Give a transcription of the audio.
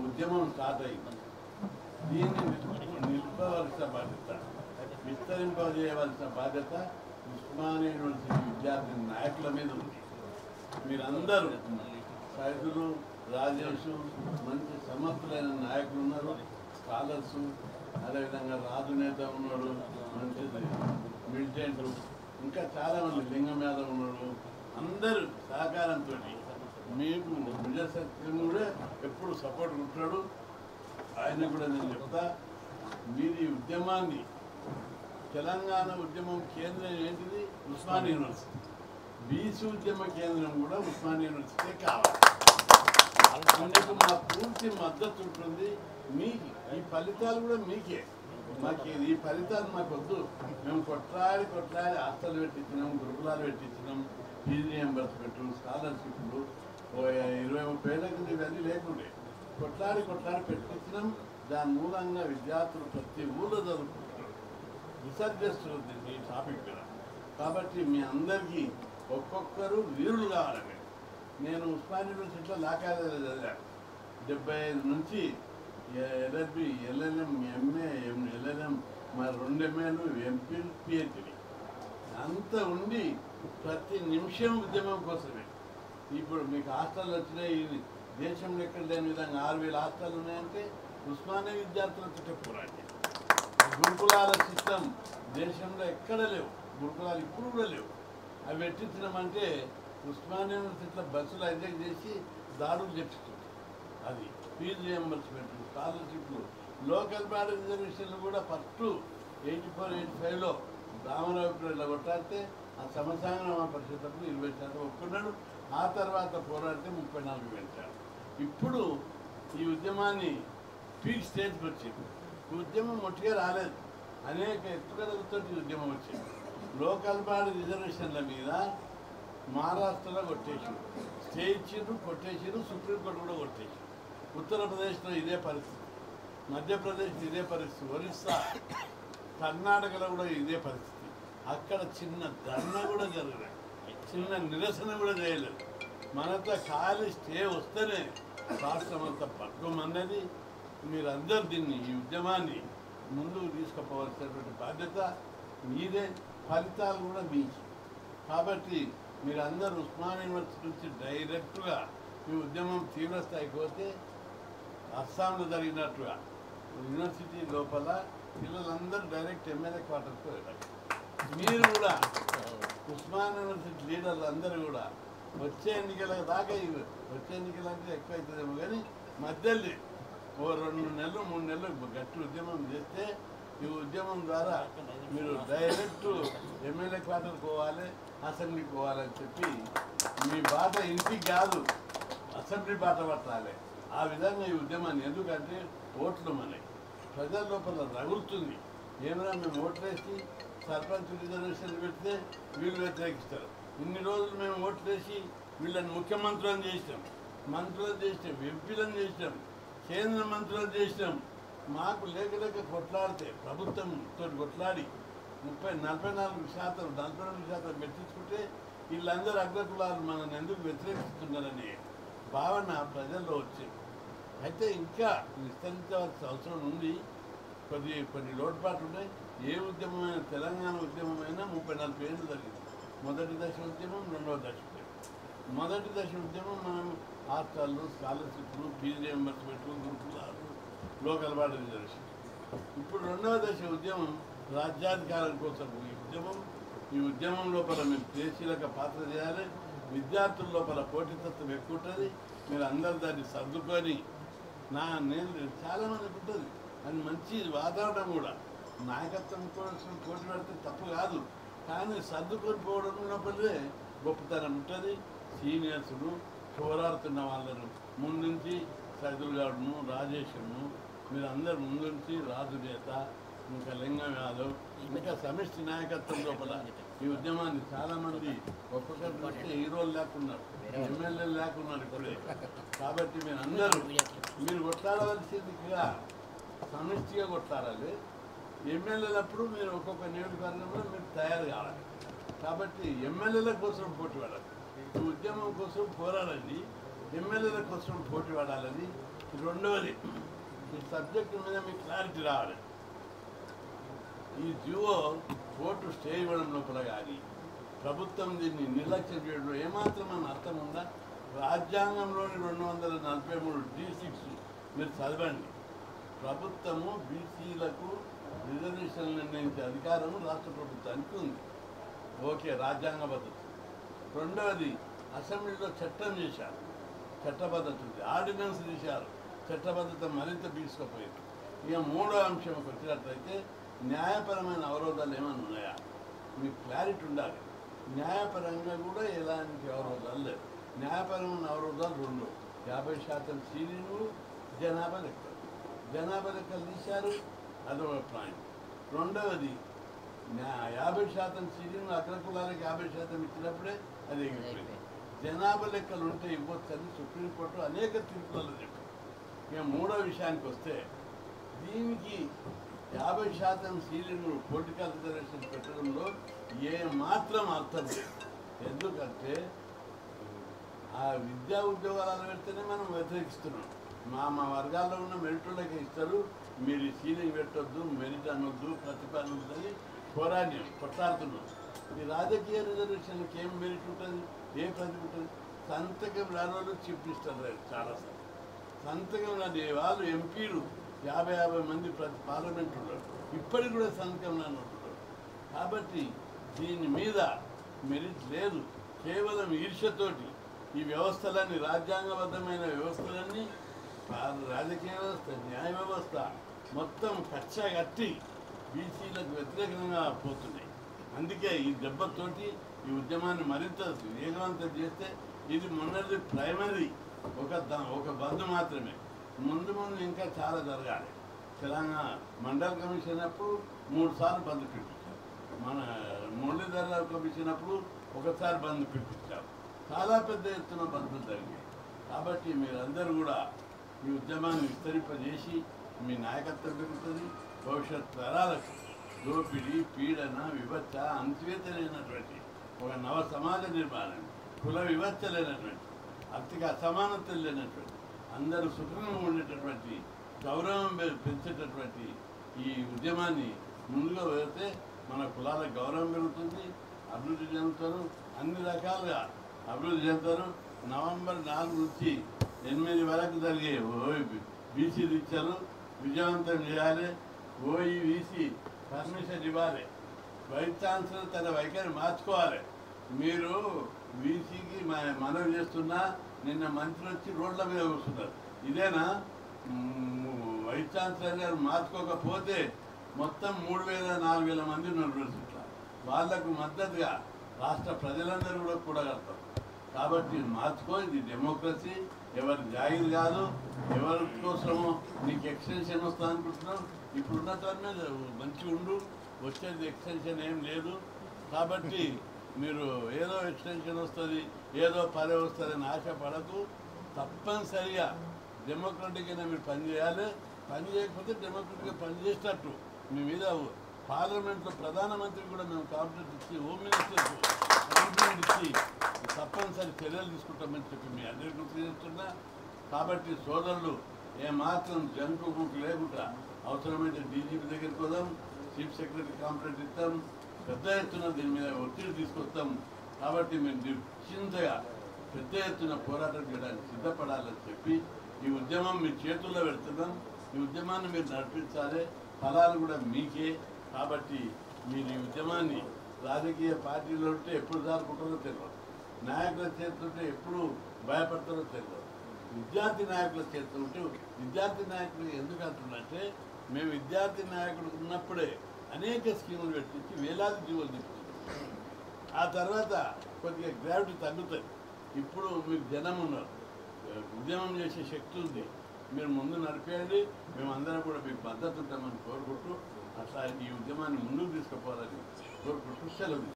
ఉద్యమం స్టార్ట్ అయింది. దీన్ని నిలుపవలసిన బాధ్యత, విస్తరింపజేయవలసిన బాధ్యత ఉస్మానియా యూనివర్సిటీ విద్యార్థి నాయకుల మీద ఉంది. మీరందరూ సైదులు, రాజేష్ మంచి సమర్థులైన నాయకులు ఉన్నారు, స్కాలర్సు, అదేవిధంగా రాజు నేత ఉన్నాడు, మంచిది మిలిటెంట్లు, ఇంకా చాలామంది లింగం యాదవ్ ఉన్నాడు. అందరూ సహకారంతో మీకు విజయశక్తి కూడా ఎప్పుడు సపోర్ట్ ఉంటాడు. ఆయన కూడా నేను చెప్తా, మీరు ఈ ఉద్యమాన్ని, తెలంగాణ ఉద్యమం కేంద్రం ఏంటిది? ఉస్మానియా యూనివర్సిటీ. బీసీ ఉద్యమ కేంద్రం కూడా ఉస్మానియా యూనివర్సిటీ కావాలి. అందుకు మా పూర్తి మద్దతు ఉంటుంది. మీకు ఈ ఫలితాలు కూడా మీకే, మాకు ఈ ఫలితాలు మాకు వద్దు. మేము కొట్లాడి హాస్టల్ పెట్టించినాం, గురుకులాలు పెట్టించినాం, ఫీజు రియంబర్స్మెంట్, స్కాలర్షిప్లు 20-30 ఏళ్ళ కింద ఇవన్నీ లేకుండే కొట్లాడి పెట్టించినాం. దాని మూలంగా విద్యార్థులు ప్రతి ఊళ్ళో చదువుకుంటున్నారు. రీసెర్చ్ చేస్తుంది ఈ టాపిక్ మీద. కాబట్టి మీ అందరికీ ఒక్కొక్కరు వీరులు కావాలని. నేను ఉస్మానియా యూనివర్సిటీలో లా కాలేజీలో చదివాను. 75 నుంచి ఎల్ఎల్బి, ఎల్ఎల్ఎం, ఎంఏ, ఎల్ఎల్ఎం, మరి 2 ఎంఏలు, ఎంపీలు, పిహెచ్డి అంత ఉండి ప్రతి నిమిషం ఉద్యమం కోసమే. ఇప్పుడు మీకు హాస్టల్ వచ్చినాయి. ఇది దేశంలో ఎక్కడ లేని విధంగా 6000 హాస్టల్ ఉన్నాయంటే ఉస్మానియా విద్యార్థులతో పోరాడి. గురుకులాల సిస్టమ్ దేశంలో ఎక్కడ లేవు. గురుకులాలు ఇప్పుడు కూడా లేవు. అవి పెట్టించినామంటే ఉస్మానియా యూనివర్సిటీలో బస్సులు హైజాక్ చేసి దాడులు చేపిస్తుంది. అది ఫీజు రియంబర్స్మెంట్, స్కాలర్షిప్లు, లోకల్ బాడీ రిజర్వేషన్లు కూడా ఫస్ట్ 84-85లో రామరావుపేటలో కొట్టాడితే ఆ సమసాంగ పరిషత్తులకు 20% ఒప్పుకున్నాడు. ఆ తర్వాత పోరాడితే 34 పెంచాడు. ఇప్పుడు ఈ ఉద్యమాన్ని పీక్ స్టేజ్కి వచ్చింది. ఈ ఉద్యమం మొట్టిగా రాలేదు, అనేక ఎత్తుగడలతో ఈ ఉద్యమం వచ్చింది. లోకల్ బాడీ రిజర్వేషన్ల మీద మహారాష్ట్రలో కొట్టేసారు, స్టే ఇచ్చిండ్రు, కొట్టేసారు, సుప్రీంకోర్టు కూడా కొట్టేసారు. ఉత్తరప్రదేశ్లో ఇదే పరిస్థితి, మధ్యప్రదేశ్ ఇదే పరిస్థితి, ఒరిస్సా, కర్ణాటకలో కూడా ఇదే పరిస్థితి. అక్కడ చిన్న ధర్నా కూడా జరగలేదు, చిన్న నిరసన కూడా చేయలేదు. మనతో ఖాళీ స్టే వస్తేనే రాష్ట్రం అంతా పట్టుకోమన్నది. మీరందరూ దీన్ని, ఈ ఉద్యమాన్ని ముందుకు తీసుకుపోవాల్సినటువంటి బాధ్యత మీదే, ఫలితాలు కూడా మీకు. కాబట్టి మీరందరూ ఉస్మానియా యూనివర్సిటీ నుంచి డైరెక్ట్గా ఈ ఉద్యమం తీవ్రస్థాయికి పోతే అస్సాంలో జరిగినట్టుగా యూనివర్సిటీ లోపల పిల్లలందరూ డైరెక్ట్ ఎమ్మెల్యే క్వార్టర్స్కి వెళ్ళాలి. మీరు కూడా ఉస్మానియా యూనివర్సిటీ లీడర్లు అందరూ కూడా వచ్చే ఎన్నికల దాకా, వచ్చే ఎన్నికలంటే ఎక్కువ అవుతుందేమో కానీ మధ్యలో 2 నెలలు 3 నెలలు గట్టి ఉద్యమం చేస్తే ఈ ఉద్యమం ద్వారా మీరు డైరెక్ట్ ఎమ్మెల్యే క్వార్టర్ పోవాలి, అసెంబ్లీకి పోవాలని చెప్పి మీ బాట ఇంటికి కాదు అసెంబ్లీ బాట పట్టాలి. ఆ విధంగా ఈ ఉద్యమాన్ని, ఎందుకంటే ఓట్లు మనకి ప్రజల లోపల రగులుతుంది. ఏమైనా మేము ఓట్లేసి సర్పంచ్ రిజర్వేషన్ పెడితే వీళ్ళు వ్యతిరేకిస్తారు. ఇన్ని రోజులు మేము ఓట్లేసి వీళ్ళని ముఖ్యమంత్రులను చేసినాం, మంత్రులను చేసినాం, ఎంపీలను చేసినాం, కేంద్ర మంత్రులను చేసినాం. మాకు లేక కొట్లాడితే ప్రభుత్వంతో కొట్లాడి 44% పెట్టించుకుంటే వీళ్ళందరూ అగ్రకులాలు మనల్ని ఎందుకు వ్యతిరేకిస్తున్నారనే భావన ప్రజల్లో వచ్చింది. అయితే ఇంకా విస్తరించవలసిన అవసరం ఉంది. కొన్ని లోటుపాట్లు ఉన్నాయి. ఏ ఉద్యమమైనా, తెలంగాణ ఉద్యమమైనా 34 ఏళ్ళు జరిగింది. మొదటి దశ ఉద్యమం, రెండవ దశ ఉద్యమం. మొదటి దశ ఉద్యమం మనం హాస్టళ్ళు, స్కాలర్షిప్లు, ఫీజు రియంబర్స్మెంట్లు, గురుకులాలు, లోకల్ బాడీ రిజర్వేషన్. ఇప్పుడు రెండవ దశ ఉద్యమం రాజ్యాధికారం కోసం ఈ ఉద్యమం లోపల మీరు క్రియాశీలక పాత్ర చేయాలి. విద్యార్థుల లోపల పోటీతత్వం ఎక్కువ ఉంటుంది. మీరు అందరు దాన్ని సర్దుకొని, నేను చాలామందికి ఉంటుంది అది మంచి వాతావరణం కూడా. నాయకత్వం కోసం పోటీ పెడితే తప్పు కాదు, కానీ సర్దుకొని పోవడం ఉన్నప్పుడే గొప్పతనం ఉంటుంది. సీనియర్స్ను, పోరాడుతున్న వాళ్ళను ముందుంచి, సైదుల్ గౌడ్ను, రాజేష్ను, మీరు అందరు ముందుంచి, రాజు నేత, ఇంకా లింగం యాదవ్, ఇంకా సమిష్టి నాయకత్వం లోపల ఈ ఉద్యమాన్ని చాలామంది ఒక్కొక్కరు చూస్తే హీరోలు లేకున్నారు, ఎమ్మెల్యేలు లేకున్నారు ఇప్పుడే. కాబట్టి మీరు కొట్లాడవలసిందిగా సమిష్టిగా కొట్లాడాలి. ఎమ్మెల్యేలప్పుడు మీరు ఒక్కొక్క నియోజకవర్గంలో మీరు తయారు కావాలి. కాబట్టి ఎమ్మెల్యేల కోసం పోటీ పడాలి, ఈ ఉద్యమం కోసం పోరాడండి, ఎమ్మెల్యేల కోసం పోటీ పడాలని రెండవది, ఈ సబ్జెక్టు మీద మీకు క్లారిటీ రావాలి. ఈ జియో కోర్టు స్టే ఇవ్వడం లోపల కానీ ప్రభుత్వం దీన్ని నిర్లక్ష్యం చేయడంలో ఏమాత్రమైన అర్థం ఉందా? రాజ్యాంగంలోని 243 D6 మీరు చదవండి. ప్రభుత్వము బీసీలకు రిజర్వేషన్లు నిర్ణయించే అధికారము రాష్ట్ర ప్రభుత్వానికి ఉంది. ఓకే, రాజ్యాంగ పద్ధతి. రెండవది, అసెంబ్లీలో చట్టం చేశారు, చట్టబద్ధత ఉంది. ఆర్డినెన్స్ తీశారు, చట్టబద్ధత మరింత తీసుకుపోయింది. ఇక మూడో అంశంకి వచ్చినట్లయితే న్యాయపరమైన అవరోధాలు ఏమైనా ఉన్నాయా? మీకు క్లారిటీ ఉండాలి. న్యాయపరంగా కూడా ఎలాంటి అవరోధాలు లేవు. న్యాయపరమైన అవరోధాలు రెండు: 50% సీలింగు, జనాభా లెక్కలు. జనాభా లెక్కలు తీశారు, అదొక పాయింట్. రెండవది, 50% సీలింగ్ అగ్రకులాలకు 50% ఇచ్చినప్పుడే అది ఎగిరిపోయింది. జనాభా లెక్కలు ఉంటే ఇవ్వచ్చని సుప్రీంకోర్టు అనేక తీర్పులలో చెప్పారు. ఇక మూడో విషయానికి వస్తే, దీనికి 50% సీలింగ్ పొలిటికల్ రిజర్వేషన్ పెట్టడంలో ఏ మాత్రం అర్థం లేదు. ఎందుకంటే ఆ విద్యా ఉద్యోగాలు పెడితేనే మనం వ్యతిరేకిస్తున్నాం. మా వర్గాల్లో ఉన్న మెరిట్లకే ఇస్తారు, మీరు సీలింగ్ పెట్టొద్దు, మెరిట్ అనొద్దు, ప్రతిపాదన ఉందని పోరాడ్యం కొట్లాడుతున్నాం. ఈ రాజకీయ రిజర్వేషన్కి ఏం మెరిట్ ఉంటుంది, ఏ ప్రతి ఉంటుంది? సంతకం రాని వాళ్ళు చీఫ్ మినిస్టర్ చాలాసార్లు సంతకం రాని వాళ్ళు ఎంపీలు 50 మంది ప్రతి పార్లమెంట్ ఉన్నారు, ఇప్పటికి కూడా సంతకం రాని ఉంటున్నారు. కాబట్టి దీని మీద మెరిట్ లేదు. కేవలం ఈర్ష్యతోటి ఈ వ్యవస్థలన్నీ, రాజ్యాంగబద్ధమైన వ్యవస్థలన్నీ, రాజకీయ వ్యవస్థ, న్యాయ వ్యవస్థ మొత్తం కట్టి బీసీలకు వ్యతిరేకంగా పోతున్నాయి. అందుకే ఈ దెబ్బతోటి ఈ ఉద్యమాన్ని మరింత వేగవంతం చేస్తే, ఇది మొన్నది ప్రైమరీ, ఒక బంద్ మాత్రమే. ముందు ఇంకా చాలా జరగాలి. తెలంగాణ మండల కమిషన్ అప్పుడు 3 సార్లు బంద్ పిలిపించారు, మన మురళీధర కమిషన్ అప్పుడు ఒకసారి బంద్ పిలిపించారు. చాలా పెద్ద ఎత్తున బంద్లు జరిగాయి. కాబట్టి మీరందరూ కూడా ఈ ఉద్యమాన్ని విస్తరింపజేసి మీ నాయకత్వం పెరుగుతుంది. భవిష్యత్ తరాలకు దోపిడీ, పీడన, వివక్ష, అణచివేత లేనటువంటి ఒక నవ సమాజ నిర్మాణం, కుల వివక్ష లేనటువంటి, ఆర్థిక అసమానతలు లేనటువంటి, అందరూ సుఖంగా ఉండేటటువంటి, గౌరవం పెంచేటటువంటి ఈ ఉద్యమాన్ని ముందుగా వెళితే మన కులాలకు గౌరవం పెరుగుతుంది, అభివృద్ధి చెందుతారు, అన్ని రకాలుగా అభివృద్ధి చెందుతారు. నవంబర్ 4 నుంచి 8 వరకు జరిగే బీసీ దీక్షలు విజయవంతం చేయాలి. ఓఈబీసీ పర్మిషన్ ఇవ్వాలి. వైస్ ఛాన్సలర్ తన వైఖరి మార్చుకోవాలి. మీరు బీసీకి మనవి చేస్తున్నా, నిన్న మంత్రి వచ్చి రోడ్ల మీద కూర్చున్నారు. ఇదేనా? వైస్ ఛాన్సలర్ గారు మార్చుకోకపోతే మొత్తం 3000-4000 మంది ఉన్నారు. వాళ్లకు మద్దతుగా రాష్ట్ర ప్రజలందరూ కూడా కూడగలుగుతారు. కాబట్టి మార్చుకో, ఇది డెమోక్రసీ. ఎవరి జాగిరి కాదు, ఎవరి కోసమో నీకు ఎక్స్టెన్షన్ వస్తా అనుకుంటున్నాం. ఇప్పుడున్న తరమే మంచిగా ఉండు, వచ్చేది ఎక్స్టెన్షన్ ఏం లేదు. కాబట్టి మీరు ఏదో ఎక్స్టెన్షన్ వస్తుంది, ఏదో పని వస్తుందని ఆశపడకు. తప్పనిసరిగా డెమోక్రటిక్గా మీరు పనిచేయాలి. పని చేయకపోతే డెమోక్రటిక్గా పనిచేసేటట్టు మీ మీద పార్లమెంట్లో ప్రధానమంత్రి కూడా మేము కాంప్లైంట్ ఇచ్చి, హోమ్ మినిస్టర్కు కాంప్లైంట్ ఇచ్చి తప్పనిసరి చర్యలు తీసుకుంటామని చెప్పి మీ అందరికీ గుర్తు చేస్తున్నా. కాబట్టి సోదరులు ఏమాత్రం జంకు లేకుండా అవసరమైతే డీజీపీ దగ్గరికి పోదాం, చీఫ్ సెక్రటరీ కాంప్లైంట్ ఇస్తాం, పెద్ద ఎత్తున దీని మీద ఒత్తిడి తీసుకొస్తాం. కాబట్టి మేము నిశ్చింతగా పెద్ద ఎత్తున పోరాటం చేయడానికి సిద్ధపడాలని చెప్పి ఈ ఉద్యమం మీ చేతుల్లో పెడుతున్నాం. ఈ ఉద్యమాన్ని మీరు నడిపించాలి, ఫలాలు కూడా మీకే. కాబట్టి మీరు ఈ ఉద్యమాన్ని రాజకీయ పార్టీలో ఉంటే ఎప్పుడు దారుకుంటారో తెలియదు, నాయకుల చేస్తుంటే ఎప్పుడు భయపడతారో తెలియదు, విద్యార్థి నాయకుల చేస్తుంటే. విద్యార్థి నాయకులు ఎందుకు అంటున్నట్టే, మేము విద్యార్థి నాయకుడు ఉన్నప్పుడే అనేక స్కీములు పెట్టించి వేలాది జీవులు తీసుకుంటాం. ఆ తర్వాత కొద్దిగా గ్రావిటీ తగ్గుతుంది. ఇప్పుడు మీకు జనం ఉన్నారు, ఉద్యమం చేసే శక్తి ఉంది. మీరు ముందు నడిపేయండి, మేమందరం కూడా మీకు మద్దతు ఉంటామని కోరుకుంటూ, అట్లా ఈ ఉద్యమాన్ని ముందుకు తీసుకుపోవాలని కోరుకుంటూ సెలవు.